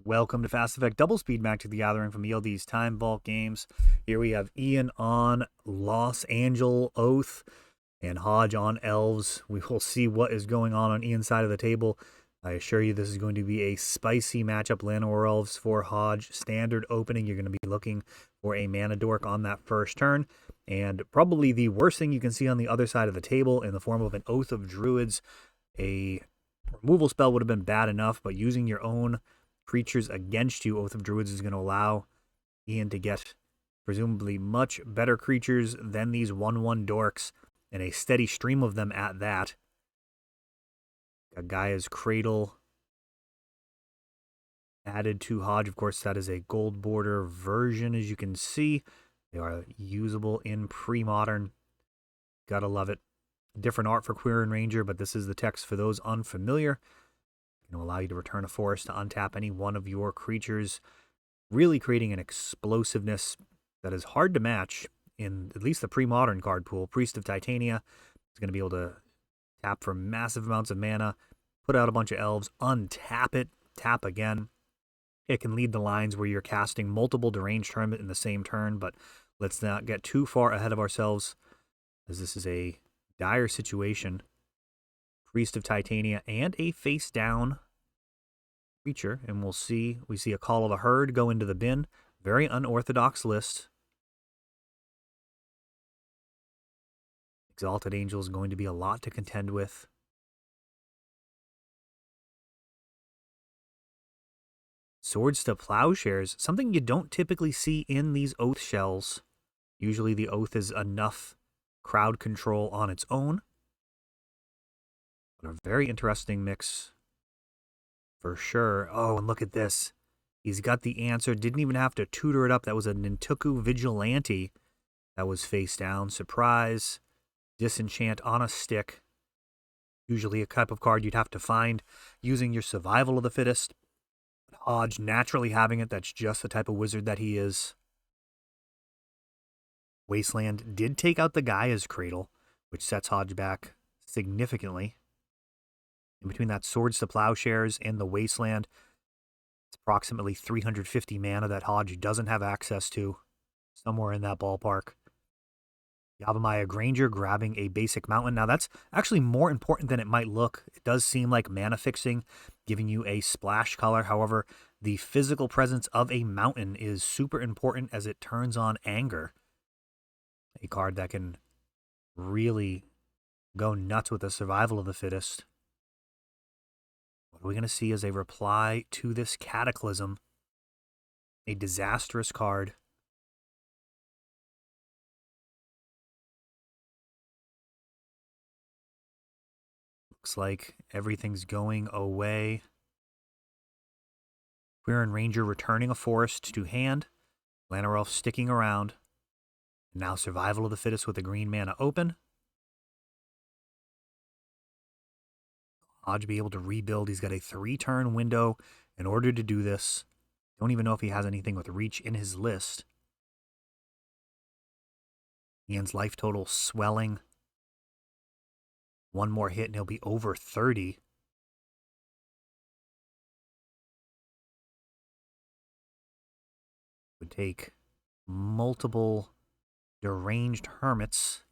Welcome to Fast Effect Double Speed Magic the Gathering from ELD's Time Vault Games. Here we have Ian on AngelOath and Hodge on Elves. We will see what is going on Ian's side of the table. I assure you this is going to be a spicy matchup. Llanowar Elves for Hodge. Standard opening. You're going to be looking for a mana dork on that first turn. And probably the worst thing you can see on the other side of the table in the form of an Oath of Druids. A removal spell would have been bad enough, but using your own creatures against you, Oath of Druids is going to allow Ian to get presumably much better creatures than these 1/1 dorks, and a steady stream of them at that. Got Gaia's Cradle added to Hodge. Of course, that is a gold border version, as you can see. They are usable in Premodern. Gotta love it. Different art for Queer and Ranger, but this is the text for those unfamiliar. Going to allow you to return a forest to untap any one of your creatures, really creating an explosiveness that is hard to match in at least the pre-modern card pool. Priest of Titania is going to be able to tap for massive amounts of mana, put out a bunch of elves, untap it, tap again. It can lead the lines where you're casting multiple deranged tournament in the same turn, but let's not get too far ahead of ourselves, as this is a dire situation. Priest of Titania and a face down creature, and we see a Call of the Herd go into the bin. Very unorthodox list. Exalted Angel is going to be a lot to contend with. Swords to Plowshares, something you don't typically see in these Oath shells. Usually the Oath is enough crowd control on its own. But a very interesting mix for sure. Oh, and look at this. He's got the answer. Didn't even have to tutor it up. That was a Nintuku Vigilante that was face down. Surprise. Disenchant on a stick. Usually a type of card you'd have to find using your Survival of the Fittest. But Hodge naturally having it. That's just the type of wizard that he is. Wasteland did take out the Gaia's Cradle, which sets Hodge back significantly. In between that Swords to Plowshares and the Wasteland, it's approximately 350 mana that Hodge doesn't have access to, somewhere in that ballpark. Yavimaya Granger grabbing a basic mountain. Now that's actually more important than it might look. It does seem like mana fixing, giving you a splash color. However, the physical presence of a mountain is super important as it turns on Anger. A card that can really go nuts with the Survival of the Fittest. What are we going to see as a reply to this Cataclysm? A disastrous card. Looks like everything's going away. Queer and Ranger returning a forest to hand. Llanowar Elf sticking around. And now Survival of the Fittest with a green mana open. Hodge be able to rebuild. He's got a 3-turn window in order to do this. Don't even know if he has anything with reach in his list. Ian's life total swelling. One more hit and he'll be over 30. Would take multiple deranged hermits.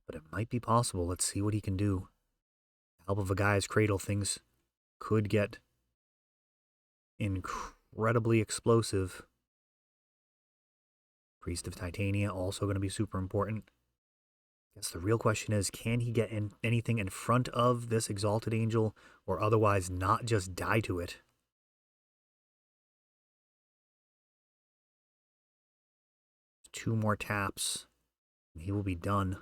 But it might be possible. Let's see what he can do. Help of a Gaia's Cradle, things could get incredibly explosive. Priest of Titania also going to be super important. I guess the real question is, can he get anything in front of this Exalted Angel or otherwise not just die to it? Two more taps and he will be done.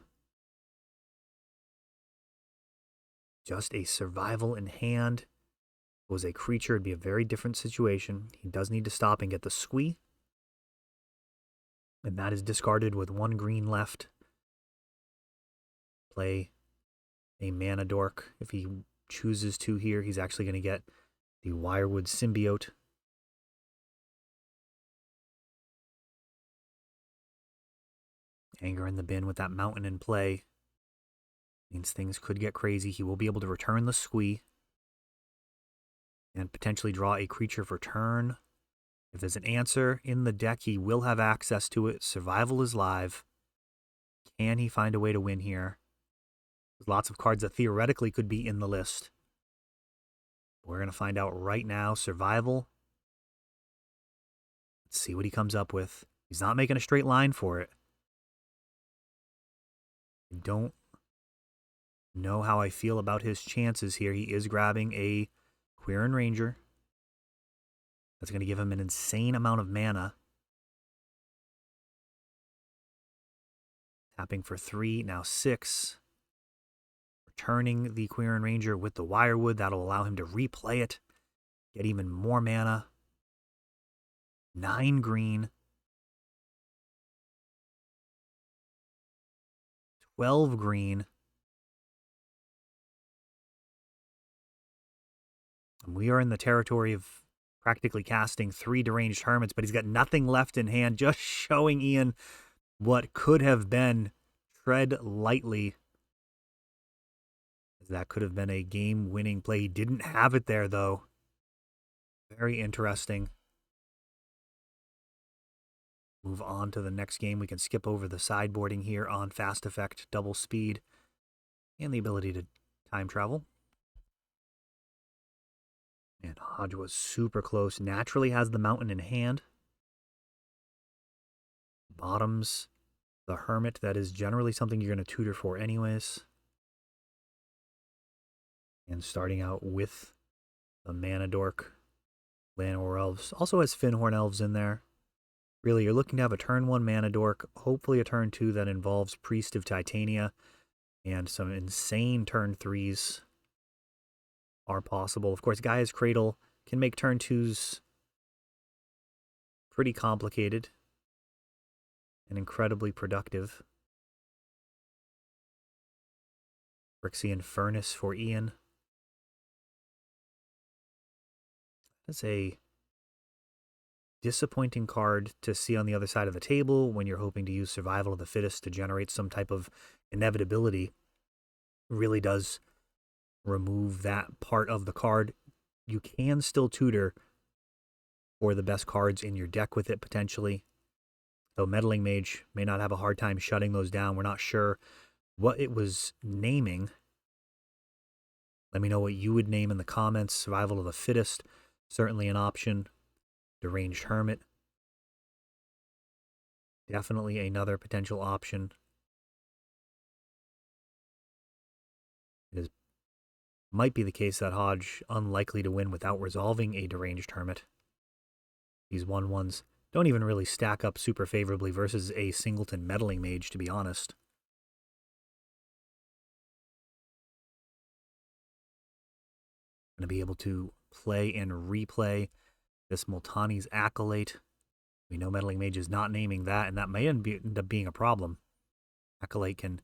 Just a survival in hand. If it was a creature, it'd be a very different situation. He does need to stop and get the squee. And that is discarded with 1 green left. Play a mana dork. If he chooses to here, he's actually going to get the Wirewood Symbiote. Anger in the bin with that mountain in play. Means things could get crazy. He will be able to return the squee. and potentially draw a creature for turn. If there's an answer in the deck, he will have access to it. Survival is live. Can he find a way to win here? There's lots of cards that theoretically could be in the list. We're going to find out right now. Survival. Let's see what he comes up with. He's not making a straight line for it. I don't know how I feel about his chances here. He is grabbing a Quirion Ranger. That's going to give him an insane amount of mana. Tapping for 3, now 6. Returning the Quirion Ranger with the Wirewood. That'll allow him to replay it. Get even more mana. 9 green. 12 green. And we are in the territory of practically casting 3 Deranged Hermits, but he's got nothing left in hand, just showing Ian what could have been. Tread lightly. That could have been a game-winning play. He didn't have it there, though. Very interesting. Move on to the next game. We can skip over the sideboarding here on Fast Effect, double speed, and the ability to time travel. And Hodge was super close. Naturally has the mountain in hand. Bottoms the Hermit. That is generally something you're going to tutor for anyways. And starting out with the Mana Dork, Llanowar Elves. Also has Finhorn Elves in there. Really, you're looking to have a turn 1 Mana Dork, hopefully a turn 2 that involves Priest of Titania, and some insane turn 3s are possible. Of course, Gaia's Cradle can make turn 2s pretty complicated and incredibly productive. Phyrexian Furnace for Ian. That's a disappointing card to see on the other side of the table when you're hoping to use Survival of the Fittest to generate some type of inevitability. It really does remove that part of the card. You can still tutor for the best cards in your deck with it potentially. Though Meddling Mage may not have a hard time shutting those down. We're not sure what it was naming. Let me know what you would name in the comments. Survival of the Fittest, certainly an option. Deranged Hermit, definitely another potential option. It might be the case that Hodge unlikely to win without resolving a Deranged Hermit. These 1/1s don't even really stack up super favorably versus a singleton Meddling Mage, to be honest. Going to be able to play and replay this Multani's Acolyte. We know Meddling Mage is not naming that, and that may end up being a problem. Acolyte can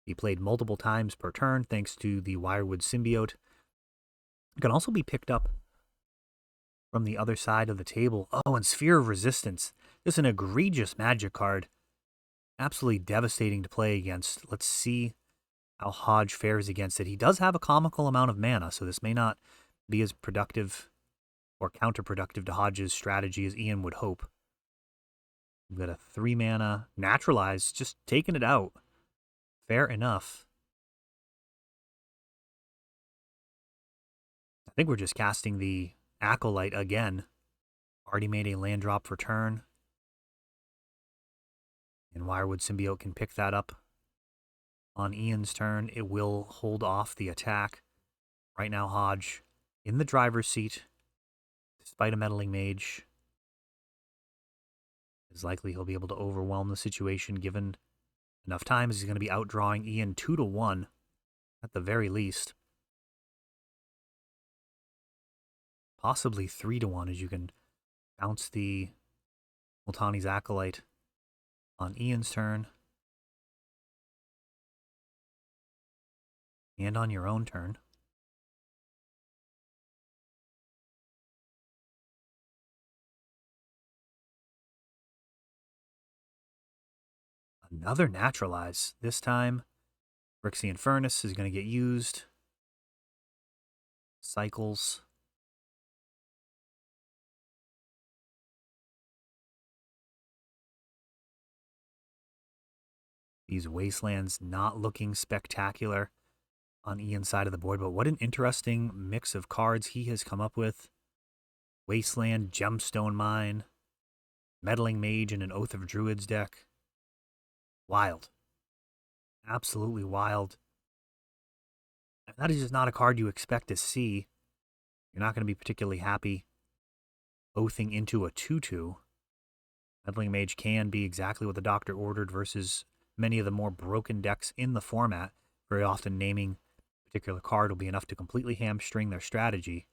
be played multiple times per turn thanks to the Wirewood Symbiote. It can also be picked up from the other side of the table. Oh, and Sphere of Resistance. This is an egregious Magic card. Absolutely devastating to play against. Let's see how Hodge fares against it. He does have a comical amount of mana, so this may not be as productive or counterproductive to Hodge's strategy as Ian would hope. We've got a 3 mana Naturalize, just taking it out. Fair enough. I think we're just casting the Acolyte again. Already made a land drop for turn. And Wirewood Symbiote can pick that up on Ian's turn. It will hold off the attack. Right now, Hodge in the driver's seat, despite a Meddling Mage. It's likely he'll be able to overwhelm the situation given enough time, as he's going to be outdrawing Ian 2-1 at the very least. Possibly 3-1, as you can bounce the Multani's Acolyte on Ian's turn. And on your own turn. Another Naturalize. This time, Phyrexian Furnace is going to get used. Cycles. These wastelands not looking spectacular on Ian's side of the board, but what an interesting mix of cards he has come up with. Wasteland, Gemstone Mine, Meddling Mage, and an Oath of Druids deck. Wild. Absolutely wild. And that is just not a card you expect to see. You're not going to be particularly happy oathing into a 2/2. Meddling Mage can be exactly what the doctor ordered versus many of the more broken decks in the format. Very often naming a particular card will be enough to completely hamstring their strategy.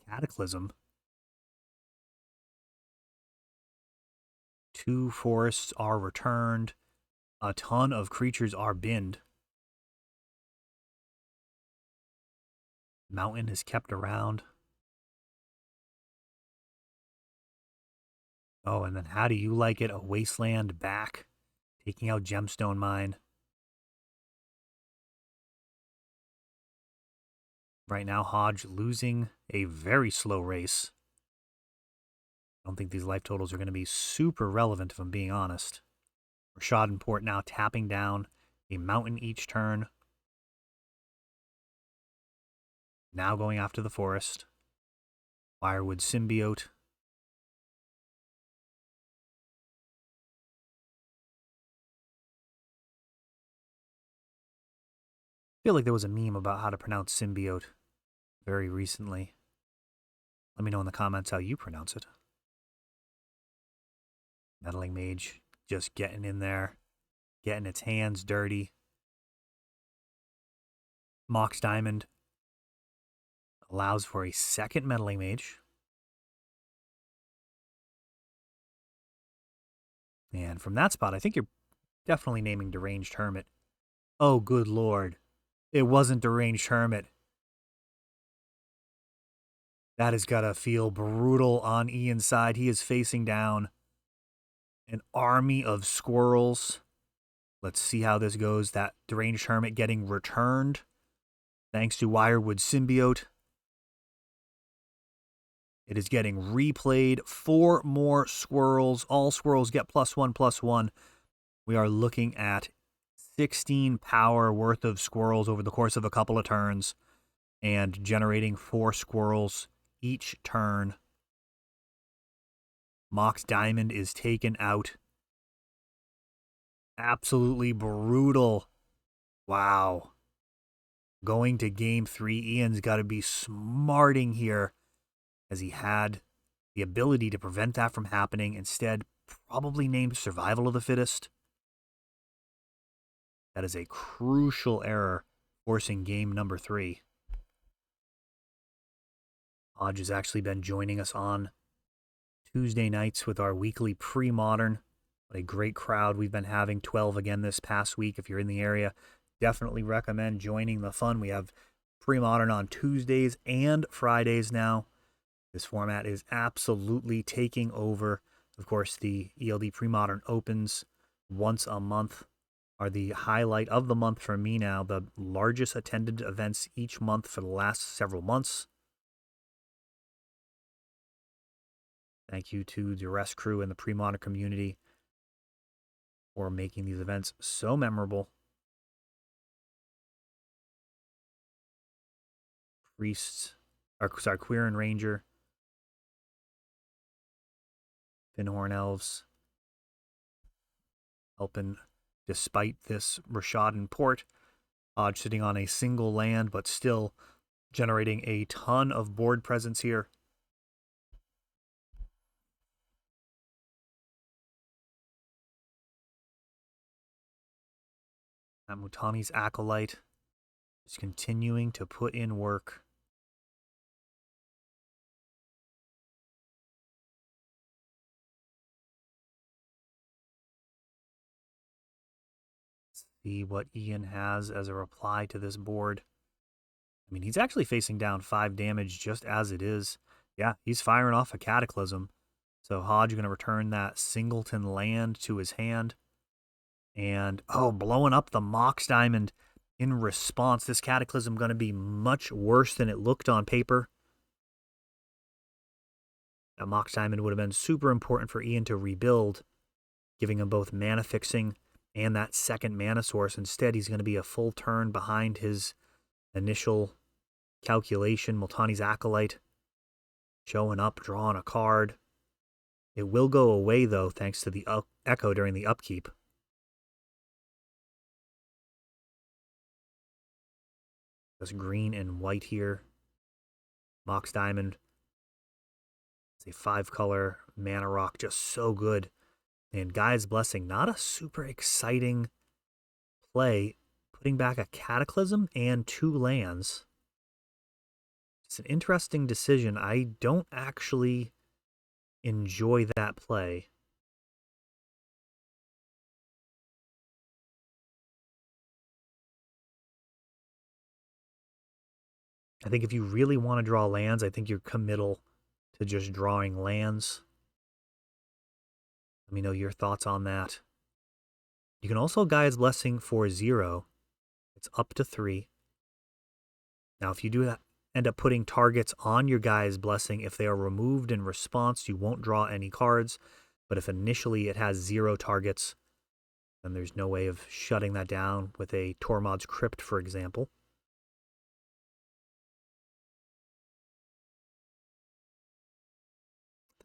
Cataclysm. 2 forests are returned. A ton of creatures are binned. Mountain is kept around. Oh, and then how do you like it? A wasteland back, taking out Gemstone Mine. Right now, Hodge losing a very slow race. I don't think these life totals are going to be super relevant, if I'm being honest. Rashad and Port now tapping down a mountain each turn. Now going after the forest. Firewood Symbiote. I feel like there was a meme about how to pronounce symbiote very recently. Let me know in the comments how you pronounce it. Meddling Mage just getting in there, getting its hands dirty. Mox Diamond allows for a second Meddling Mage. And from that spot, I think you're definitely naming Deranged Hermit. Oh, good lord. It wasn't Deranged Hermit. That has got to feel brutal on Ian's side. He is facing down an army of squirrels. Let's see how this goes. That Deranged Hermit getting returned thanks to Wirewood Symbiote. It is getting replayed. 4 more squirrels. All squirrels get +1/+1. We are looking at 16 power worth of squirrels over the course of a couple of turns and generating 4 squirrels each turn. Mox Diamond is taken out. Absolutely brutal. Wow. Going to game 3, Ian's got to be smarting here, as he had the ability to prevent that from happening. Instead, probably named Survival of the Fittest. That is a crucial error, forcing game number 3. Hodge has actually been joining us on Tuesday nights with our weekly Premodern. What a great crowd we've been having. 12 again this past week. If you're in the area, definitely recommend joining the fun. We have Premodern on Tuesdays and Fridays now. This format is absolutely taking over. Of course, the ELD Premodern opens once a month are the highlight of the month for me now. The largest attended events each month for the last several months. Thank you to the rest crew and the Premodern community for making these events so memorable. Queer and Ranger. Finhorn Elves. Helping despite this Rashad and Port. Hodge sitting on a single land, but still generating a ton of board presence here. Mutani's Acolyte is continuing to put in work. See what Ian has as a reply to this board. I mean, he's actually facing down 5 damage just as it is. Yeah, he's firing off a Cataclysm. So Hodge going to return that Singleton land to his hand. And, oh, blowing up the Mox Diamond in response. This Cataclysm going to be much worse than it looked on paper. That Mox Diamond would have been super important for Ian to rebuild. giving him both mana fixing and that second mana source. Instead, he's going to be a full turn behind his initial calculation. Multani's Acolyte showing up, drawing a card. It will go away, though, thanks to the Echo during the upkeep. Just green and white here. Mox Diamond. It's a 5-color mana rock, just so good. And Gaia's Blessing, not a super exciting play. Putting back a Cataclysm and 2 lands. It's an interesting decision. I don't actually enjoy that play. I think if you really want to draw lands, I think you're committal to just drawing lands. Let me know your thoughts on that. You can also Gaia's Blessing for 0. It's up to 3. Now, if you do end up putting targets on your Gaia's Blessing, if they are removed in response, you won't draw any cards. But if initially it has 0 targets, then there's no way of shutting that down with a Tormod's Crypt, for example.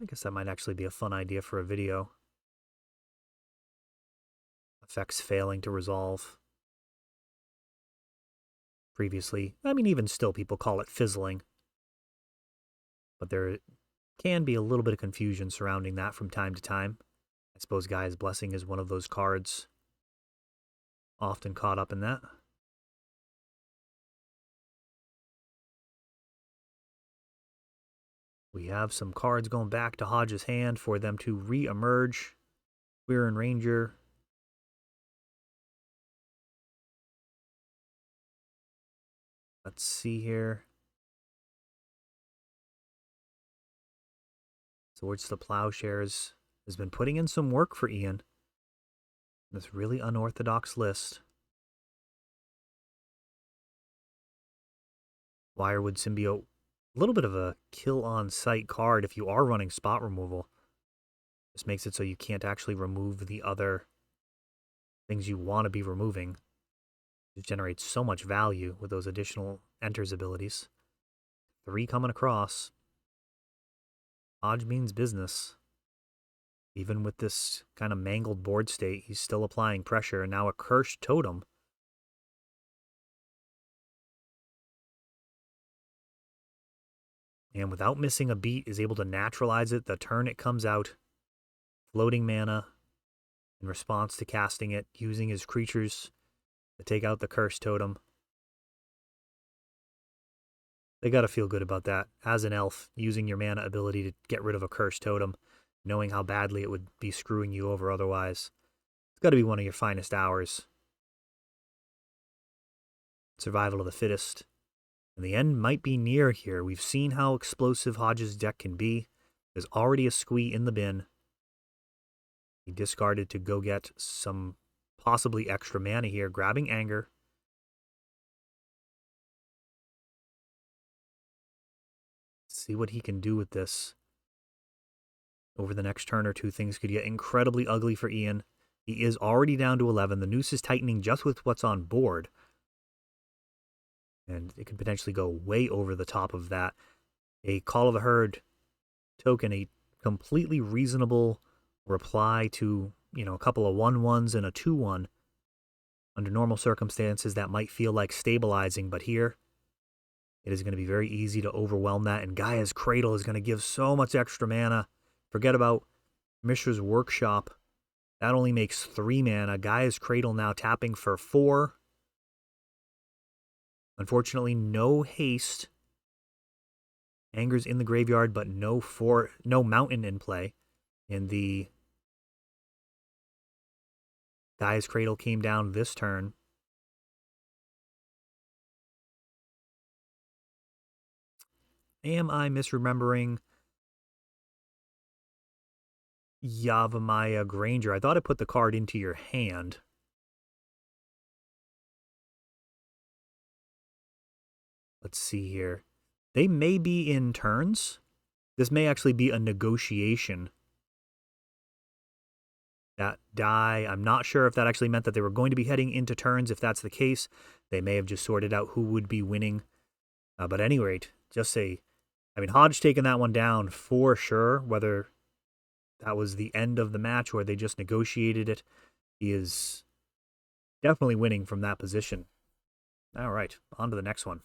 I guess that might actually be a fun idea for a video. Effects failing to resolve. Previously, I mean, even still, people call it fizzling. But there can be a little bit of confusion surrounding that from time to time. I suppose Gaia's Blessing is one of those cards often caught up in that. We have some cards going back to Hodge's hand for them to re-emerge. Squirrel Ranger. Let's see here. Swords to Plowshares has been putting in some work for Ian. This really unorthodox list. Wirewood Symbiote. A little bit of a kill on sight card if you are running spot removal. This makes it so you can't actually remove the other things you want to be removing. It generates so much value with those additional enters abilities. 3 coming across. Hodge means business. Even with this kind of mangled board state, he's still applying pressure. And now a Cursed Totem. And without missing a beat, is able to naturalize it the turn it comes out. Floating mana in response to casting it, using his creatures to take out the Cursed Totem. They gotta feel good about that. As an elf, using your mana ability to get rid of a Cursed Totem, knowing how badly it would be screwing you over otherwise. It's gotta be one of your finest hours. Survival of the fittest. And the end might be near here. We've seen how explosive Hodge's deck can be. There's already a squee in the bin. He discarded to go get some possibly extra mana here, grabbing Anger. See what he can do with this. Over the next turn or two, things could get incredibly ugly for Ian. He is already down to 11. The noose is tightening just with what's on board. And it could potentially go way over the top of that. A Call of the Herd token, a completely reasonable reply to, a couple of 1/1s and a 2/1. Under normal circumstances, that might feel like stabilizing, but here, it is going to be very easy to overwhelm that. And Gaia's Cradle is going to give so much extra mana. Forget about Mishra's Workshop. That only makes 3 mana. Gaia's Cradle now tapping for 4. Unfortunately, no haste. Anger's in the graveyard, but no mountain in play. And the Gaia's Cradle came down this turn. Am I misremembering Yavimaya Granger? I thought I put the card into your hand. Let's see here. They may be in turns. This may actually be a negotiation. that die. I'm not sure if that actually meant that they were going to be heading into turns. If that's the case, they may have just sorted out who would be winning. But at any rate, just say, I mean, Hodge taking that one down for sure, whether that was the end of the match or they just negotiated it. He is definitely winning from that position. All right, on to the next one.